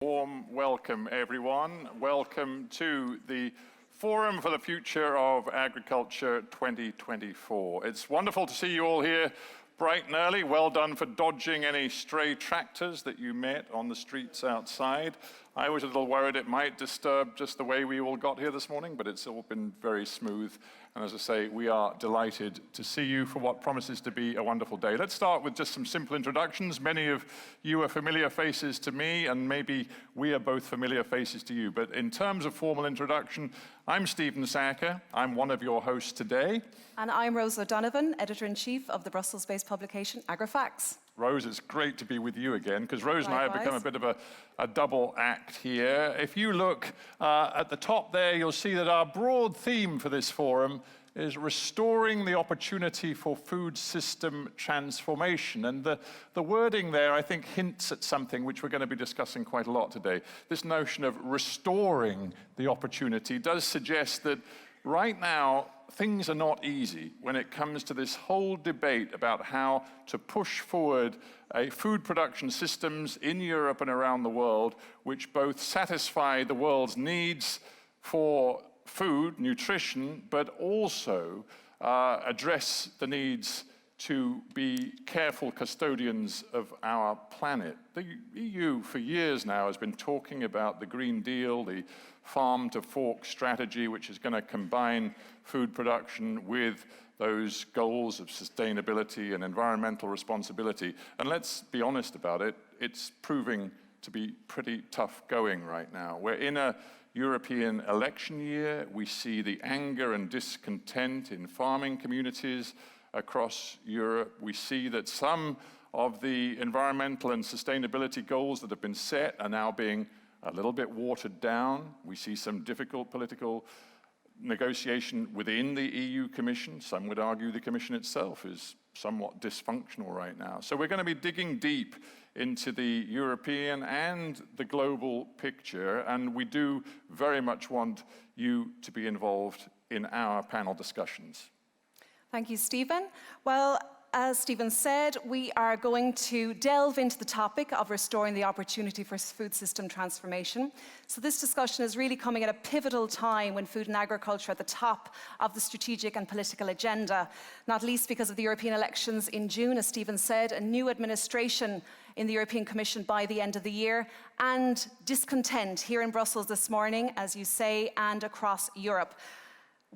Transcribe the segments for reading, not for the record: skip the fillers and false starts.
Warm welcome, everyone. Welcome to the Forum for the Future of Agriculture 2024. It's wonderful to see you all here bright and early. Well done for dodging any stray tractors that you met on the streets outside. I was a little worried it might disturb just the way we all got here this morning, but it's all been very smooth. And as I say, we are delighted to see you for what promises to be a wonderful day. Let's start with just some simple introductions. Many of you are familiar faces to me, and maybe we are both familiar faces to you. But in terms of formal introduction, I'm Stephen Sacker. I'm one of your hosts today. And I'm Rose O'Donovan, Editor-in-Chief of the Brussels-based publication AgriFacts. Rose, it's great to be with you again, because Rose and I have become a bit of a double act here. If you look at the top there, you'll see that our broad theme for this forum is restoring the opportunity for food system transformation. And the wording there, I think, hints at something which we're going to be discussing quite a lot today. This notion of restoring the opportunity does suggest that right now, things are not easy when it comes to this whole debate about how to push forward food production systems in Europe and around the world, which both satisfy the world's needs for food, nutrition, but also address the needs to be careful custodians of our planet. The EU for years now has been talking about the Green Deal, the farm to fork strategy, which is going to combine food production with those goals of sustainability and environmental responsibility. And let's be honest about it, it's proving to be pretty tough going right now. We're in a European election year. We see the anger and discontent in farming communities across Europe. We see that some of the environmental and sustainability goals that have been set are now being a little bit watered down. We see some difficult political negotiation within the EU Commission. Some would argue the Commission itself is somewhat dysfunctional right now. So we're going to be digging deep into the European and the global picture, and we do very much want you to be involved in our panel discussions. Thank you, Stephen. Well, as Stephen said, we are going to delve into the topic of restoring the opportunity for food system transformation. So this discussion is really coming at a pivotal time when food and agriculture are at the top of the strategic and political agenda, not least because of the European elections in June, as Stephen said, a new administration in the European Commission by the end of the year, and discontent here in Brussels this morning, as you say, and across Europe.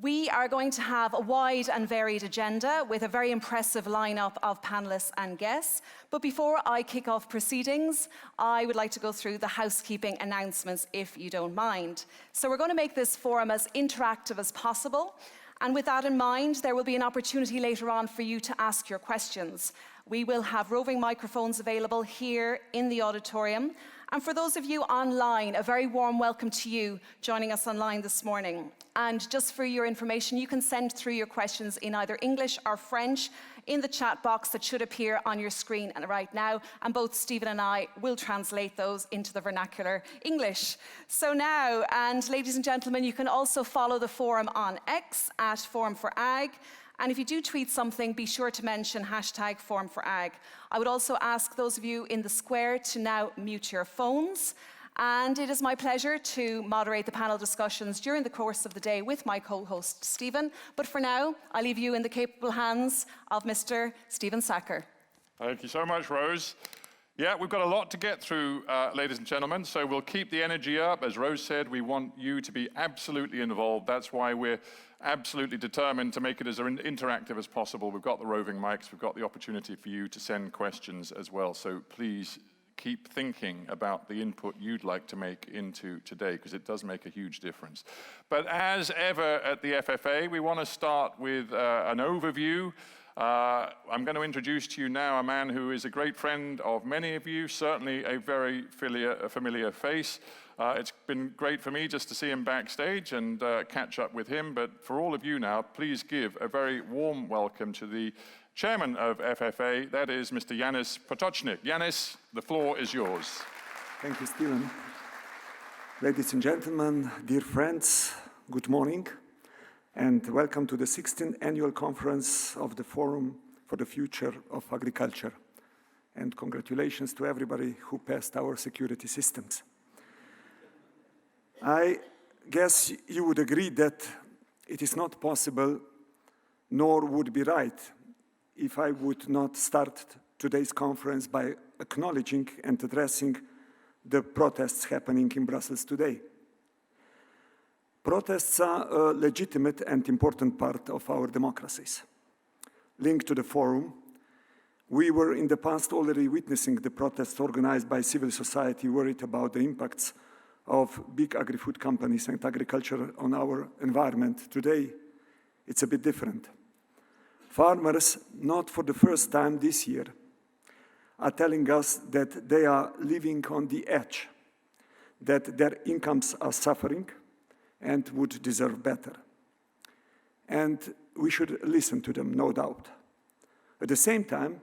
We are going to have a wide and varied agenda with a very impressive lineup of panelists and guests. But before I kick off proceedings, I would like to go through the housekeeping announcements, if you don't mind. So we're going to make this forum as interactive as possible. And with that in mind, there will be an opportunity later on for you to ask your questions. We will have roving microphones available here in the auditorium. And for those of you online, a very warm welcome to you joining us online this morning. And just for your information, you can send through your questions in either English or French in the chat box that should appear on your screen right now. And both Stephen and I will translate those into the vernacular English. So now, and ladies and gentlemen, you can also follow the forum on X at ForumforAg. And if you do tweet something, be sure to mention hashtag ForumforAg. I would also ask those of you in the square to now mute your phones. And it is my pleasure to moderate the panel discussions during the course of the day with my co-host, Stephen. But for now, I leave you in the capable hands of Mr. Stephen Sacker. Thank you so much, Rose. Yeah, we've got a lot to get through, ladies and gentlemen, so we'll keep the energy up. As Rose said, we want you to be absolutely involved. That's why we're absolutely determined to make it as interactive as possible. We've got the roving mics. We've got the opportunity for you to send questions as well. So please keep thinking about the input you'd like to make into today, because it does make a huge difference. But as ever at the FFA, we want to start with an overview. I'm going to introduce to you now a man who is a great friend of many of you, certainly a very familiar face. It's been great for me just to see him backstage and catch up with him, but for all of you now, please give a very warm welcome to the Chairman of FFA, that is Mr. Yanis Potočnik. Yanis, the floor is yours. Thank you, Stephen. Ladies and gentlemen, dear friends, good morning, and welcome to the 16th Annual Conference of the Forum for the Future of Agriculture. And congratulations to everybody who passed our security systems. I guess you would agree that it is not possible, nor would be right, if I would not start today's conference by acknowledging and addressing the protests happening in Brussels today. Protests are a legitimate and important part of our democracies. Linked to the forum, we were in the past already witnessing the protests organized by civil society worried about the impacts of big agri-food companies and agriculture on our environment. Today, it's a bit different. Farmers, not for the first time this year, are telling us that they are living on the edge, that their incomes are suffering and would deserve better. And we should listen to them, no doubt. At the same time,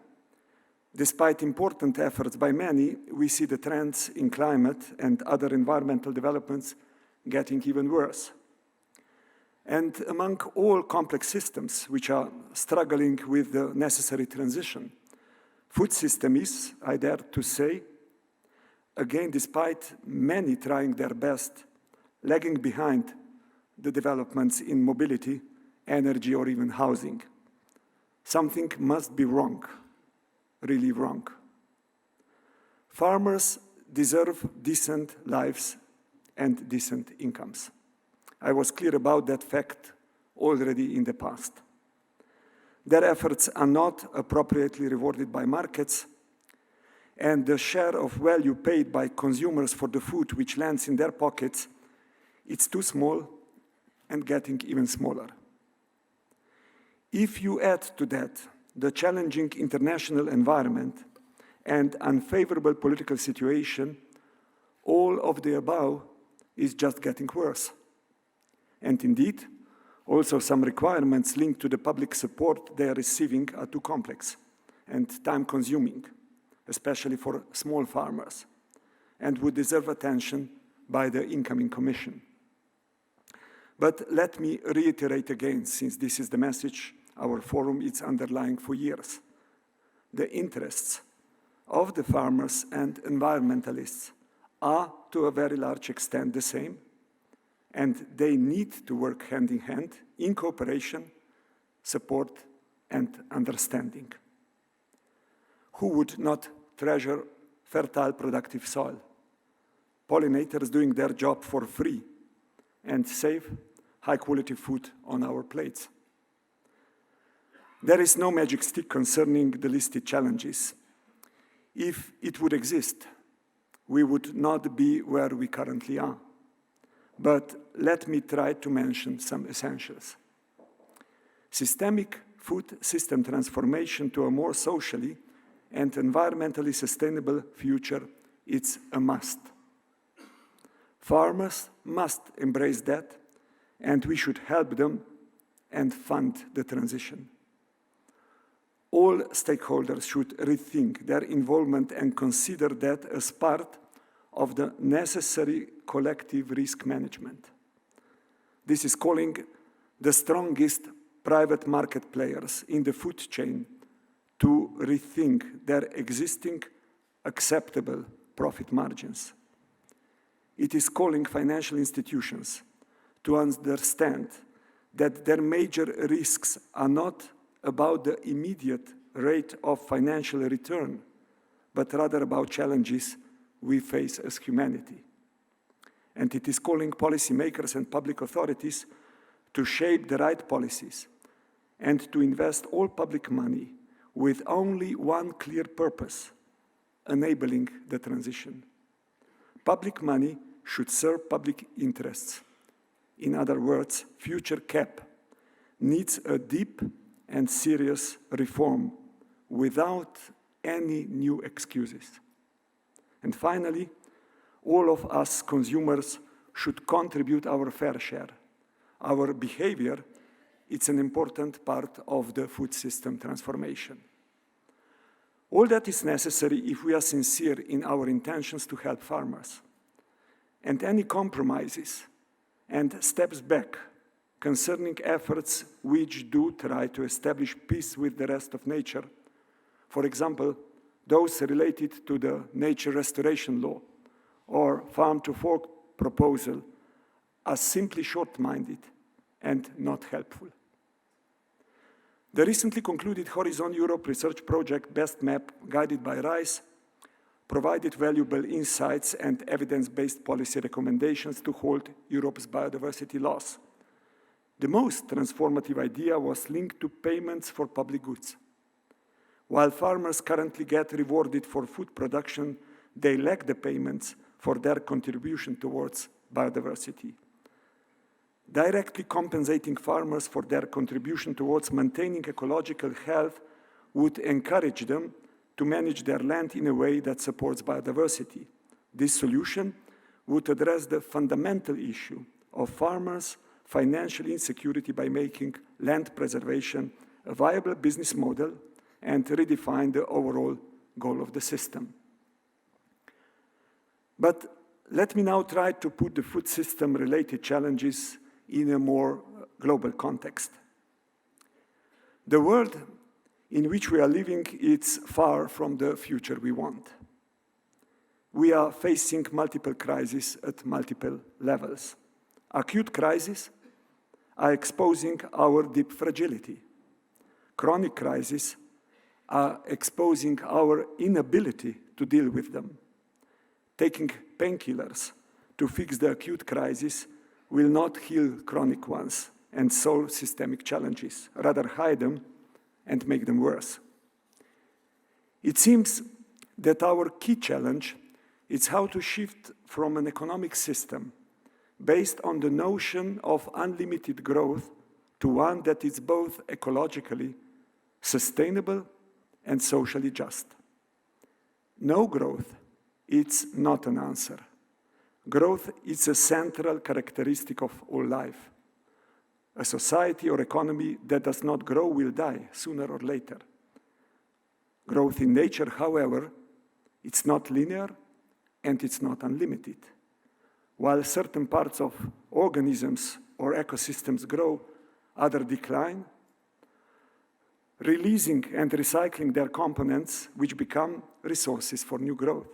despite important efforts by many, we see the trends in climate and other environmental developments getting even worse. And among all complex systems which are struggling with the necessary transition, food system is, I dare to say, again, despite many trying their best, lagging behind the developments in mobility, energy, or even housing. Something must be wrong, really wrong. Farmers deserve decent lives and decent incomes. I was clear about that fact already in the past. Their efforts are not appropriately rewarded by markets, and the share of value paid by consumers for the food which lands in their pockets, it's too small and getting even smaller. If you add to that the challenging international environment and unfavorable political situation, all of the above is just getting worse. And indeed, also some requirements linked to the public support they are receiving are too complex and time-consuming, especially for small farmers, and would deserve attention by the incoming Commission. But let me reiterate again, since this is the message our forum is underlying for years. The interests of the farmers and environmentalists are to a very large extent the same, and they need to work hand in hand in cooperation, support, and understanding. Who would not treasure fertile, productive soil, pollinators doing their job for free, and safe, high-quality food on our plates? There is no magic stick concerning the listed challenges. If it would exist, we would not be where we currently are. But let me try to mention some essentials. Systemic food system transformation to a more socially and environmentally sustainable future, it's a must. Farmers must embrace that, and we should help them and fund the transition. All stakeholders should rethink their involvement and consider that as part of the necessary collective risk management. This is calling the strongest private market players in the food chain to rethink their existing acceptable profit margins. It is calling financial institutions to understand that their major risks are not about the immediate rate of financial return, but rather about challenges we face as humanity. And it is calling policymakers and public authorities to shape the right policies and to invest all public money with only one clear purpose: enabling the transition. Public money should serve public interests. In other words, future CAP needs a deep and serious reform without any new excuses. And finally, all of us consumers should contribute our fair share. Our behavior, it's an important part of the food system transformation. All that is necessary if we are sincere in our intentions to help farmers. And any compromises and steps back concerning efforts which do try to establish peace with the rest of nature, for example, those related to the nature restoration law or farm-to-fork proposal, are simply short-minded and not helpful. The recently concluded Horizon Europe research project Best Map, guided by RISE, provided valuable insights and evidence-based policy recommendations to halt Europe's biodiversity loss. The most transformative idea was linked to payments for public goods. While farmers currently get rewarded for food production, they lack the payments for their contribution towards biodiversity. Directly compensating farmers for their contribution towards maintaining ecological health would encourage them to manage their land in a way that supports biodiversity. This solution would address the fundamental issue of farmers' financial insecurity by making land preservation a viable business model and redefine the overall goal of the system. But let me now try to put the food system-related challenges in a more global context. The world in which we are living is far from the future we want. We are facing multiple crises at multiple levels. Acute crises are exposing our deep fragility. Chronic crises are exposing our inability to deal with them. Taking painkillers to fix the acute crisis will not heal chronic ones and solve systemic challenges, rather hide them and make them worse. It seems that our key challenge is how to shift from an economic system based on the notion of unlimited growth to one that is both ecologically sustainable and socially just. No growth is not an answer. Growth is a central characteristic of all life. A society or economy that does not grow will die sooner or later. Growth in nature, however, it's not linear and it's not unlimited. While certain parts of organisms or ecosystems grow, others decline, releasing and recycling their components, which become resources for new growth.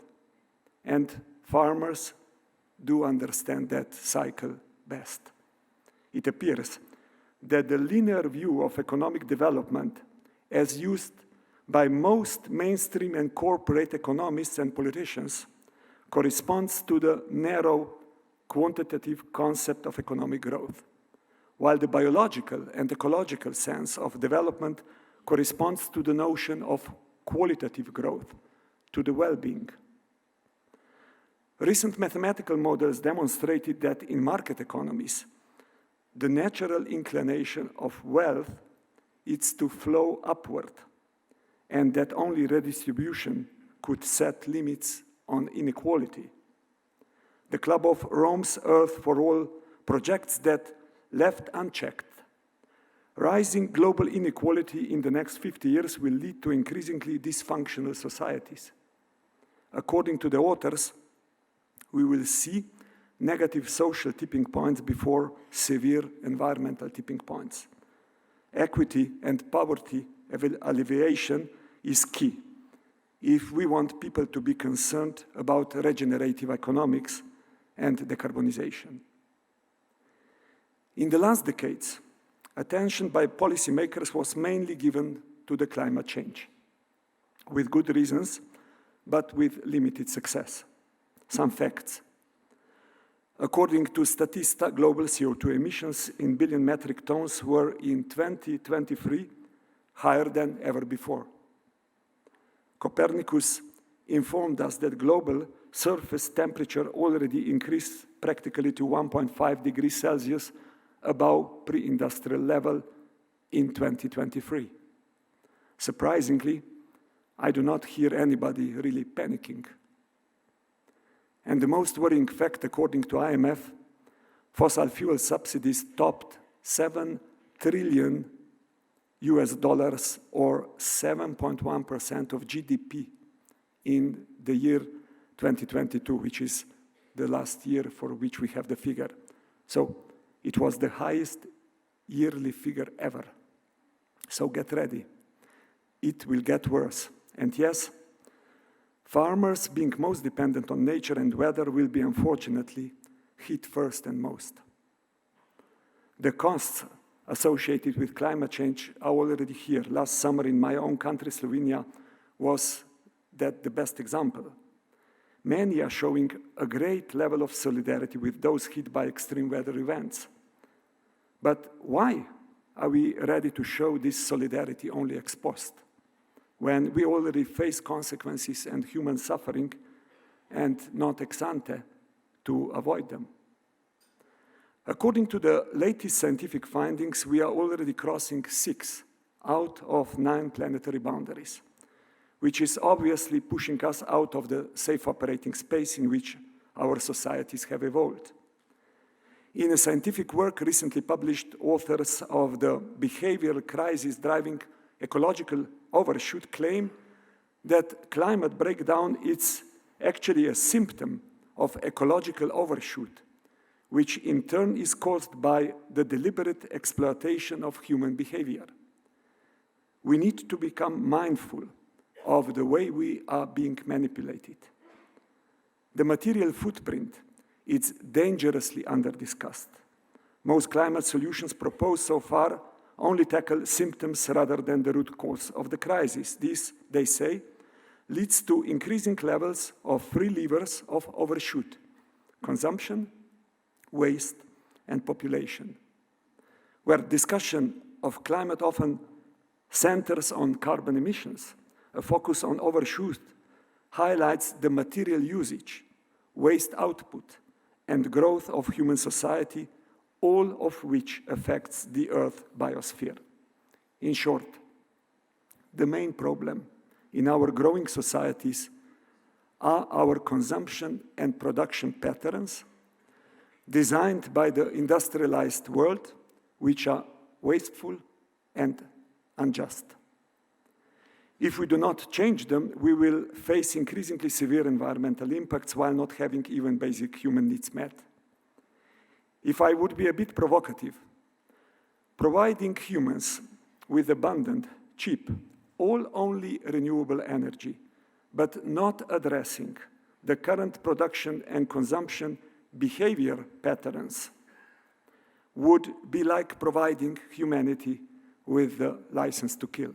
And farmers do understand that cycle best. It appears that the linear view of economic development, as used by most mainstream and corporate economists and politicians, corresponds to the narrow quantitative concept of economic growth, while the biological and ecological sense of development corresponds to the notion of qualitative growth, to the well-being. Recent mathematical models demonstrated that in market economies, the natural inclination of wealth is to flow upward, and that only redistribution could set limits on inequality. The Club of Rome's Earth for All projects that, left unchecked, rising global inequality in the next 50 years will lead to increasingly dysfunctional societies. According to the authors, we will see negative social tipping points before severe environmental tipping points. Equity and poverty alleviation is key if we want people to be concerned about regenerative economics and decarbonization. In the last decades, attention by policymakers was mainly given to the climate change, with good reasons, but with limited success. Some facts. According to Statista, global CO2 emissions in billion metric tons were in 2023 higher than ever before. Copernicus informed us that global surface temperature already increased practically to 1.5 degrees Celsius above pre-industrial level in 2023. Surprisingly, I do not hear anybody really panicking. And the most worrying fact, according to IMF, fossil fuel subsidies topped $7 trillion or 7.1% of GDP in the year 2022, which is the last year for which we have the figure. So it was the highest yearly figure ever. So get ready. It will get worse. And yes, farmers, being most dependent on nature and weather, will be unfortunately hit first and most. The costs associated with climate change are already here. Last summer in my own country, Slovenia, was that the best example. Many are showing a great level of solidarity with those hit by extreme weather events. But why are we ready to show this solidarity only ex post, when we already face consequences and human suffering and not ex ante to avoid them? According to the latest scientific findings, we are already crossing 6 out of 9 planetary boundaries, which is obviously pushing us out of the safe operating space in which our societies have evolved. In a scientific work recently published, authors of the Behavioral Crisis Driving Ecological Overshoot claim that climate breakdown is actually a symptom of ecological overshoot, which in turn is caused by the deliberate exploitation of human behavior. We need to become mindful of the way we are being manipulated. The material footprint is dangerously under-discussed. Most climate solutions proposed so far only tackle symptoms rather than the root cause of the crisis. This, they say, leads to increasing levels of free levers of overshoot: consumption, waste, and population. Where discussion of climate often centers on carbon emissions, a focus on overshoot highlights the material usage, waste output, and growth of human society, all of which affects the Earth biosphere. In short, the main problem in our growing societies are our consumption and production patterns designed by the industrialized world, which are wasteful and unjust. If we do not change them, we will face increasingly severe environmental impacts while not having even basic human needs met. If I would be a bit provocative, providing humans with abundant, cheap, all only renewable energy, but not addressing the current production and consumption behavior patterns would be like providing humanity with the license to kill.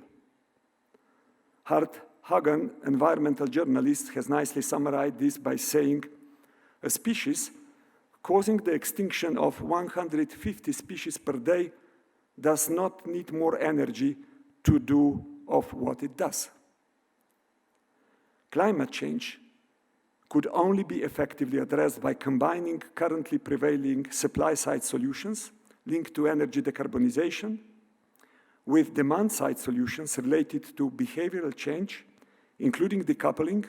Hart Hagen, environmental journalist, has nicely summarized this by saying, a species causing the extinction of 150 species per day does not need more energy to do of what it does. Climate change could only be effectively addressed by combining currently prevailing supply-side solutions linked to energy decarbonization with demand-side solutions related to behavioral change, including decoupling,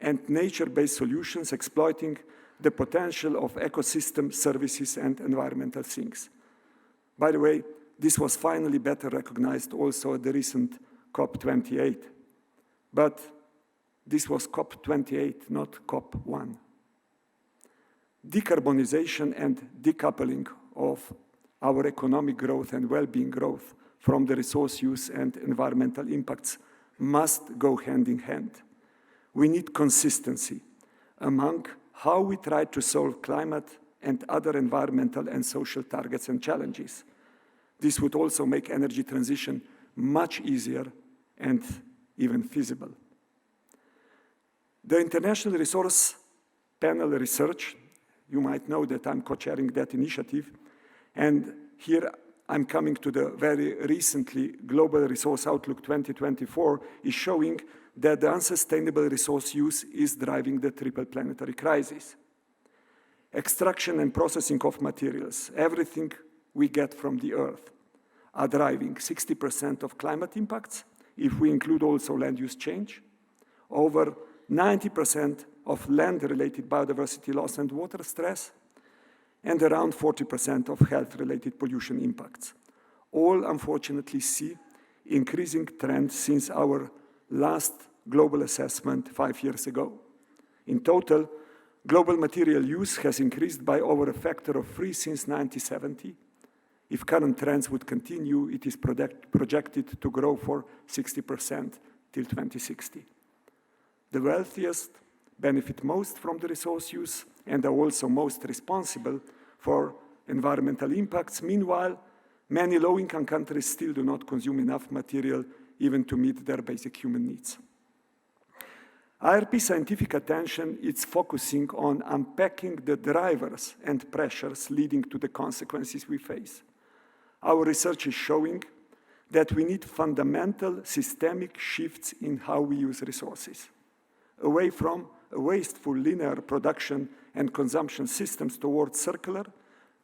and nature-based solutions exploiting the potential of ecosystem services and environmental sinks. By the way, this was finally better recognized also at the recent COP28. But this was COP28, not COP1. Decarbonization and decoupling of our economic growth and well-being growth from the resource use and environmental impacts must go hand in hand. We need consistency among how we try to solve climate and other environmental and social targets and challenges. This would also make energy transition much easier and even feasible. The International Resource Panel research, you might know that I'm co-chairing that initiative, and here I'm coming to the very recently Global Resource Outlook 2024 is showing that the unsustainable resource use is driving the triple planetary crisis. Extraction and processing of materials, everything we get from the earth, are driving 60% of climate impacts, if we include also land use change, over 90% of land-related biodiversity loss and water stress, and around 40% of health-related pollution impacts. All, unfortunately, see increasing trend since our last global assessment 5 years ago. In total, global material use has increased by over a factor of 3 since 1970. If current trends would continue, it is projected to grow for 60% till 2060. The wealthiest benefit most from the resource use and are also most responsible for environmental impacts. Meanwhile, many low-income countries still do not consume enough material even to meet their basic human needs. IRP scientific attention is focusing on unpacking the drivers and pressures leading to the consequences we face. Our research is showing that we need fundamental systemic shifts in how we use resources, away from a wasteful linear production and consumption systems towards circular,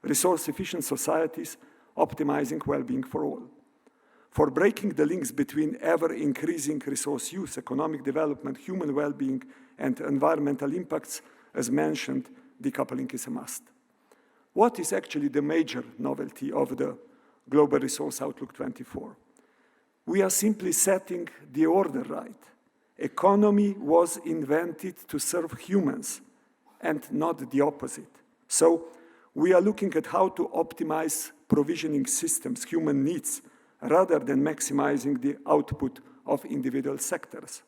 resource-efficient societies optimizing well-being for all. For breaking the links between ever-increasing resource use, economic development, human well-being, and environmental impacts, as mentioned, decoupling is a must. What is actually the major novelty of the Global Resource Outlook 24? We are simply setting the order right. Economy was invented to serve humans and not the opposite. So we are looking at how to optimize provisioning systems, human needs, rather than maximizing the output of individual sectors.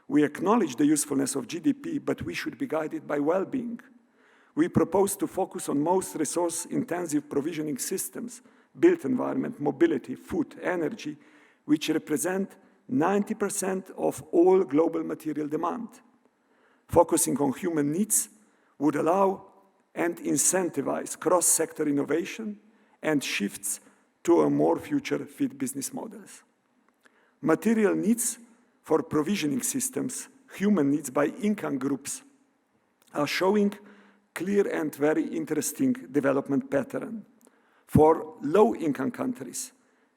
We acknowledge the usefulness of GDP, but we should be guided by well-being. We propose to focus on most resource-intensive provisioning systems, built environment, mobility, food, energy, which represent 90% of all global material demand. Focusing on human needs would allow and incentivize cross-sector innovation and shifts to a more future-fit business models. Material needs for provisioning systems, human needs by income groups, are showing clear and very interesting development pattern. For low-income countries,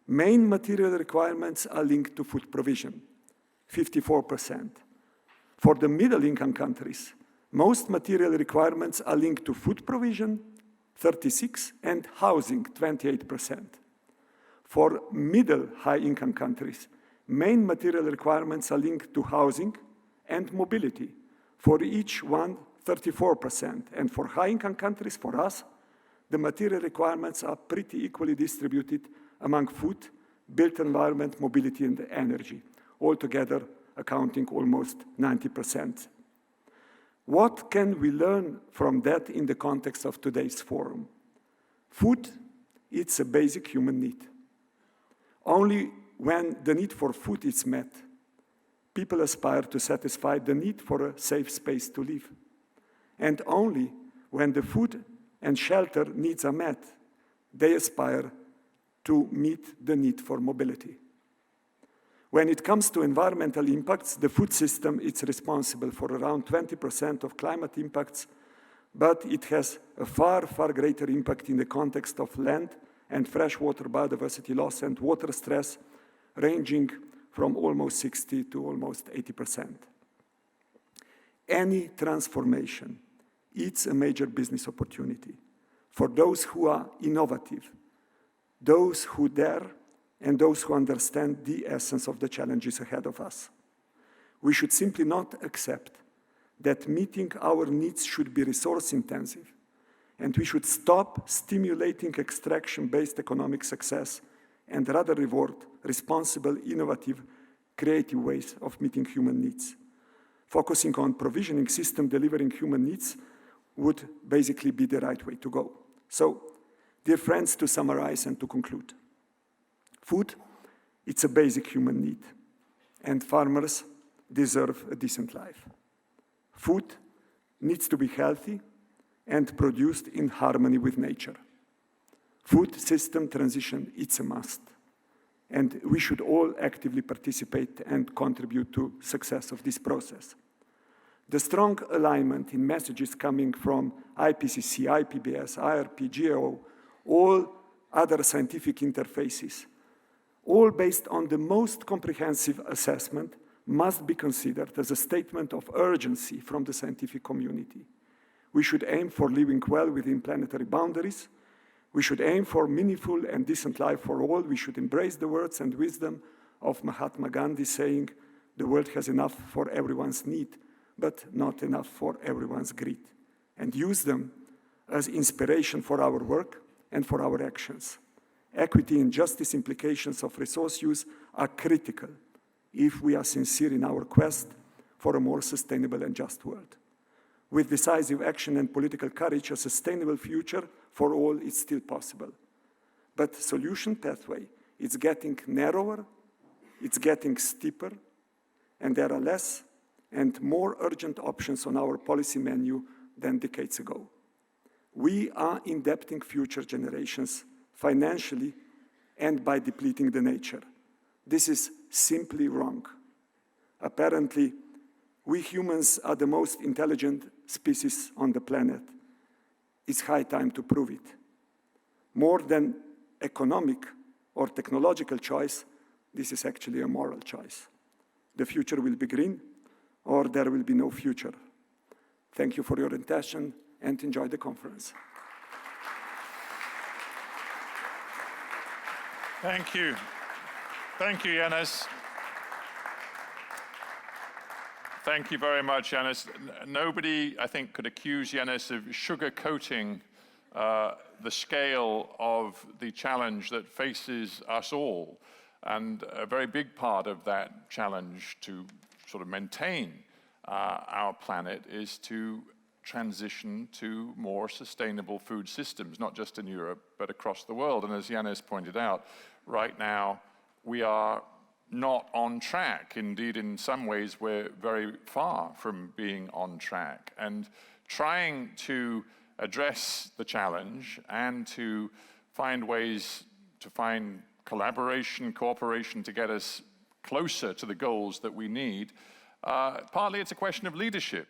main material requirements are linked to food provision, 54%. For the middle-income countries, most material requirements are linked to food provision, 36%, and housing, 28%. For middle high-income countries, main material requirements are linked to housing and mobility, for each one 34%. And for high-income countries, for us, the material requirements are pretty equally distributed among food, built environment, mobility, and energy, altogether accounting almost 90%. What can we learn from that in the context of today's forum? Food, it's a basic human need. Only when the need for food is met, people aspire to satisfy the need for a safe space to live. And only when the food and shelter needs are met, they aspire to meet the need for mobility. When it comes to environmental impacts, the food system is responsible for around 20% of climate impacts, but it has a far, far greater impact in the context of land and freshwater biodiversity loss and water stress, ranging from almost 60 to almost 80%. Any transformation, it's a major business opportunity for those who are innovative, those who dare, and those who understand the essence of the challenges ahead of us. We should simply not accept that meeting our needs should be resource-intensive, and we should stop stimulating extraction-based economic success and rather reward responsible, innovative, creative ways of meeting human needs. Focusing on provisioning system delivering human needs would basically be the right way to go. So, dear friends, to summarize and to conclude, food, it's a basic human need, and farmers deserve a decent life. Food needs to be healthy and produced in harmony with nature. Food system transition, it's a must, and we should all actively participate and contribute to success of this process. The strong alignment in messages coming from IPCC, IPBS, IRP, GAO, all other scientific interfaces, all based on the most comprehensive assessment, must be considered as a statement of urgency from the scientific community. We should aim for living well within planetary boundaries. We should aim for meaningful and decent life for all. We should embrace the words and wisdom of Mahatma Gandhi saying, the world has enough for everyone's need, but not enough for everyone's greed, and use them as inspiration for our work and for our actions. Equity and justice implications of resource use are critical if we are sincere in our quest for a more sustainable and just world. With decisive action and political courage, a sustainable future for all is still possible. But solution pathway, it's getting narrower, it's getting steeper, and there are less and more urgent options on our policy menu than decades ago. We are indebting future generations financially and by depleting the nature. This is simply wrong. Apparently, we humans are the most intelligent species on the planet. It's high time to prove it. More than economic or technological choice, this is actually a moral choice. The future will be green, or there will be no future. Thank you for your attention, and enjoy the conference. Thank you. Thank you, Yanis. Thank you very much, Yanis. Nobody, I think, could accuse Yanis of sugarcoating the scale of the challenge that faces us all. And a very big part of that challenge to sort of maintain our planet is to transition to more sustainable food systems, not just in Europe, but across the world. And as Yanis pointed out, right now, we are not on track. Indeed, in some ways, we're very far from being on track. And trying to address the challenge and to find ways to find collaboration, cooperation to get us closer to the goals that we need, partly it's a question of leadership.